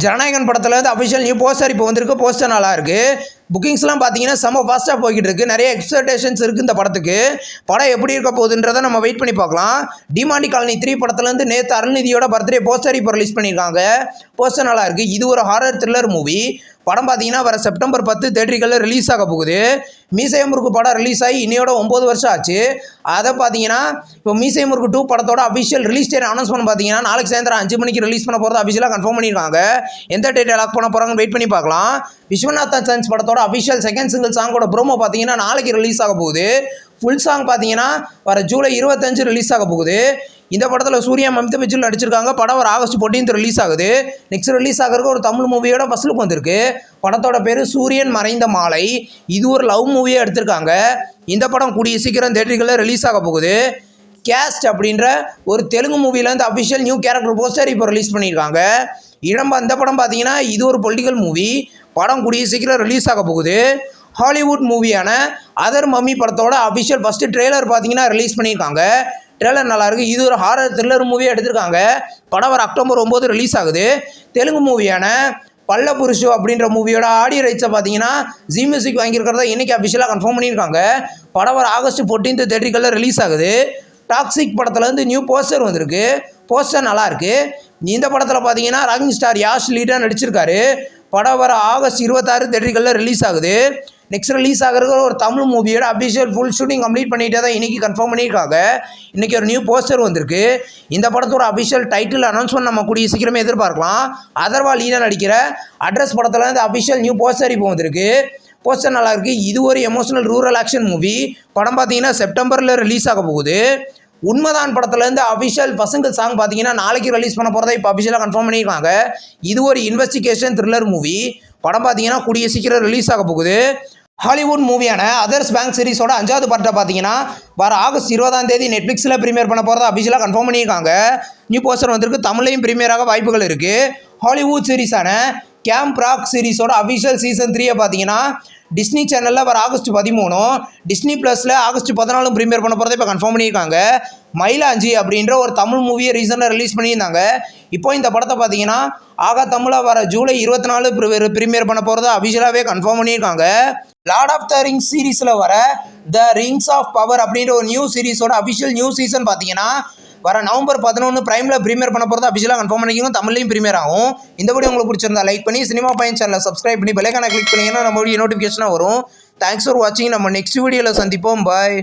ஜனநாயகன் படத்தில் வந்து official new poster இப்போ வந்திருக்கு. போஸ்டர் நல்லா இருக்குது. புக்கிங்ஸ்லாம் பார்த்தீங்கன்னா செம்ம ஃபாஸ்ட்டாக போய்கிட்டு இருக்குது. நிறைய எக்ஸ்பெக்டேஷன்ஸ் இருக்குது இந்த படத்துக்கு. படம் எப்படி இருக்க போகுதுன்றதை நம்ம வெயிட் பண்ணி பார்க்கலாம். டிமாண்டி காலனி 3 படத்துலேருந்து நேற்று அருள்நிதியோட பர்த்டே போஸ்டர் இப்போ ரிலீஸ் பண்ணியிருக்காங்க. போஸ்டர் நல்லா இருக்குது. இது ஒரு ஹாரர் த்ரில்லர் மூவி. படம் பார்த்தீங்கன்னா வர செப்டம்பர் 10 தேட்டரிகளில் ரிலீஸ் ஆக போகுது. மீசை முறுக்கு படம் ரிலீஸ் ஆகி இன்னையோட 9 வருஷம் ஆச்சு. அதை பார்த்தீங்கன்னா இப்போ மீசை முறுக்கு 2 படத்தோட அஃபிஷியல் ரிலீஸ் டேட் அனௌன்ஸ் பண்ண பார்த்தீங்கன்னா நாளைக்கு சாயந்தரம் 5 மணிக்கு ரிலீஸ் பண்ண போகிறது அஃபிஷியலாக கன்ஃபார்ம் பண்ணியிருக்காங்க. எந்த டேட் லாக் பண்ண போகிறாங்கன்னு வெயிட் பண்ணி பார்க்கலாம். விஸ்வநாதன் சன்ஸ் படத்தோட அஃபிஷியல் செகண்ட் சிங்கிள் சாங்கோட ப்ரோமோ பார்த்தீங்கன்னா நாளைக்கு ரிலீஸ் ஆக போகுது. ஃபுல் சாங் பார்த்தீங்கன்னா வர ஜூலை 25 ரிலீஸ் ஆக போகுது. இந்த படத்தில் சூர்யா மமிதா பச்சன் நடிச்சிருக்காங்க. படம் ஒரு ஆகஸ்ட் 14 ரிலீஸ் ஆகுது. நெக்ஸ்ட் ரிலீஸ் ஆகிறதுக்கு ஒரு தமிழ் மூவியோட ஃபர்ஸ்ட் லுக் வந்திருக்கு. படத்தோட பேர் சூரியன் மறைந்த மாலை. இது ஒரு லவ் மூவியாக எடுத்திருக்காங்க. இந்த படம் கூடிய சீக்கிரம் தேட்டரிகளில் ரிலீஸ் ஆக போகுது. கேஸ்ட் அப்படின்ற ஒரு தெலுங்கு மூவிலேருந்து அஃபிஷியல் நியூ கேரக்டர் போஸ்டர் இப்போ ரிலீஸ் பண்ணியிருக்காங்க. இந்த படம் பார்த்தீங்கன்னா இது ஒரு பொலிட்டிக்கல் மூவி. படம் கூடிய சீக்கிரம் ரிலீஸ் ஆக போகுது. ஹாலிவுட் மூவியான அதர் மம்மி படத்தோட அஃபிஷியல் ஃபஸ்ட்டு ட்ரெய்லர் பார்த்தீங்கன்னா ரிலீஸ் பண்ணியிருக்காங்க. ட்ரெய்லர் நல்லாயிருக்கு. இது ஒரு ஹாரர் த்ரில்லர் மூவியாக எடுத்திருக்காங்க. படம் வர அக்டோபர் 9 ரிலீஸ் ஆகுது. தெலுங்கு மூவியான பல்ல புருஷு அப்படின்ற மூவியோட ஆடியோ ரைட்ஸை பார்த்தீங்கன்னா ஜி மியூசிக் வாங்கியிருக்கிறத இன்றைக்கி அஃபிஷியலாக கன்ஃபார்ம் பண்ணியிருக்காங்க. படம் வர ஆகஸ்ட் 14 தேட்டரிகளில் ரிலீஸ் ஆகுது. டாக்ஸிக் படத்துலேருந்து நியூ போஸ்டர் வந்திருக்கு. போஸ்டர் நல்லாயிருக்கு. இந்த படத்தில் பார்த்தீங்கன்னா ராக்கிங் ஸ்டார் யாஷ் லீடாக நடிச்சிருக்காரு. படம் வர ஆகஸ்ட் 26 தேட்டரிகளில் ரிலீஸ் ஆகுது. நெக்ஸ்ட் ரிலீஸ் ஆகிறது ஒரு தமிழ் மூவியோட அஃபிஷியல் ஃபுல் ஷூட்டிங் கம்ப்ளீட் பண்ணிகிட்டே தான் இன்றைக்கி கன்ஃபார்ம் பண்ணியிருக்காங்க. இன்றைக்கி ஒரு நியூ போஸ்டர் வந்திருக்கு. இந்த படத்தோட அஃபிஷியல் டைட்டில் அனௌன்ஸ்மெண்ட் நம்ம கூடிய சீக்கிரமே எதிர்பார்க்கலாம். அதர்வா லீனா நடிக்கிற அட்ரஸ் படத்தில் வந்து அஃபிஷியல் நியூ போஸ்டர் இப்போ வந்திருக்கு. போஸ்டர் நல்லாயிருக்கு. இது ஒரு எமோஷனல் ரூரல் ஆக்ஷன் மூவி. படம் பார்த்தீங்கன்னா செப்டம்பரில் ரிலீஸ் ஆக போகுது. உண்மைதான் படத்துலேருந்து அஃபிஷியல் பசங்க சாங் பார்த்தீங்கன்னா நாளைக்கு ரிலீஸ் பண்ண போகிறத இப்போ அஃபிஷியலாக கன்ஃபார்ம் பண்ணியிருக்காங்க. இது ஒரு இன்வெஸ்டிகேஷன் த்ரில்லர் மூவி. படம் பார்த்தீங்கன்னா கூடிய சீக்கிரம் ரிலீஸ் ஆக போகுது. ஹாலிவுட் மூவியான அதர்ஸ் பேங்க் சீரிஸோட 5வது பார்ட்டை பார்த்தீங்கன்னா வர ஆகஸ்ட் 20 நெட்ஃப்ளிக்ஸில் ப்ரீமியர் பண்ண போகிறத அஃபிஷியலாக கன்ஃபார்ம் பண்ணியிருக்காங்க. நியூ போஸ்டர் வந்திருக்கு. தமிழையும் ப்ரீமியராக வாய்ப்புகள் இருக்குது. ஹாலிவுட் சீரிஸான கேம்ப் ராக் சீரிஸோட அஃபிஷியல் சீசன் 3 பார்த்தீங்கன்னா டிஸ்னி சேனலில் வர ஆகஸ்ட் 13, டிஸ்னி ப்ளஸில் ஆகஸ்ட் 14 ப்ரீமியர் பண்ண போகிறத இப்போ கன்ஃபார்ம் பண்ணியிருக்காங்க. மயிலாஞ்சி அப்படின்ற ஒரு தமிழ் மூவியை ரீசெண்டாக ரிலீஸ் பண்ணியிருந்தாங்க. இப்போ இந்த படத்தை பார்த்தீங்கன்னா ஆகா தமிழை வர ஜூலை 24 ப்ரீமியர் பண்ண போகிறத அஃபிஷியலாகவே கன்ஃபார்ம் பண்ணியிருக்காங்க. லார்ட் ஆஃப் த ரிங்ஸ் சீரீஸில் வர த ரிங்ஸ் ஆஃப் பவர் அப்படின்ற ஒரு நியூ சீரிஸோட அஃபிஷியல் நியூ சீசன் பார்த்தீங்கன்னா வர நவம்பர் 11 பிரைமில் ப்ரீமியர் பண்ண போகிறது அஃபிஷியலாக கன்ஃபார்ம் பண்ணிக்கோங்க. தமிழ்லையும் ப்ரீமியர் ஆகும். இந்த வீடியோ உங்களுக்கு பிடிச்சிருந்தா லைக் பண்ணி சினிமா பாயிண்ட் சேனலை சப்ஸ்கிரைப் பண்ணி பெல் ஐகானை கிளிக் பண்ணிங்கன்னா நம்ம வீடியோ நோட்டிஃபிகேஷனாக வரும். தேங்க்ஸ் ஃபார் வாட்சிங். நம்ம நெக்ஸ்ட் வீடியோவில் சந்திப்போம். பாய்.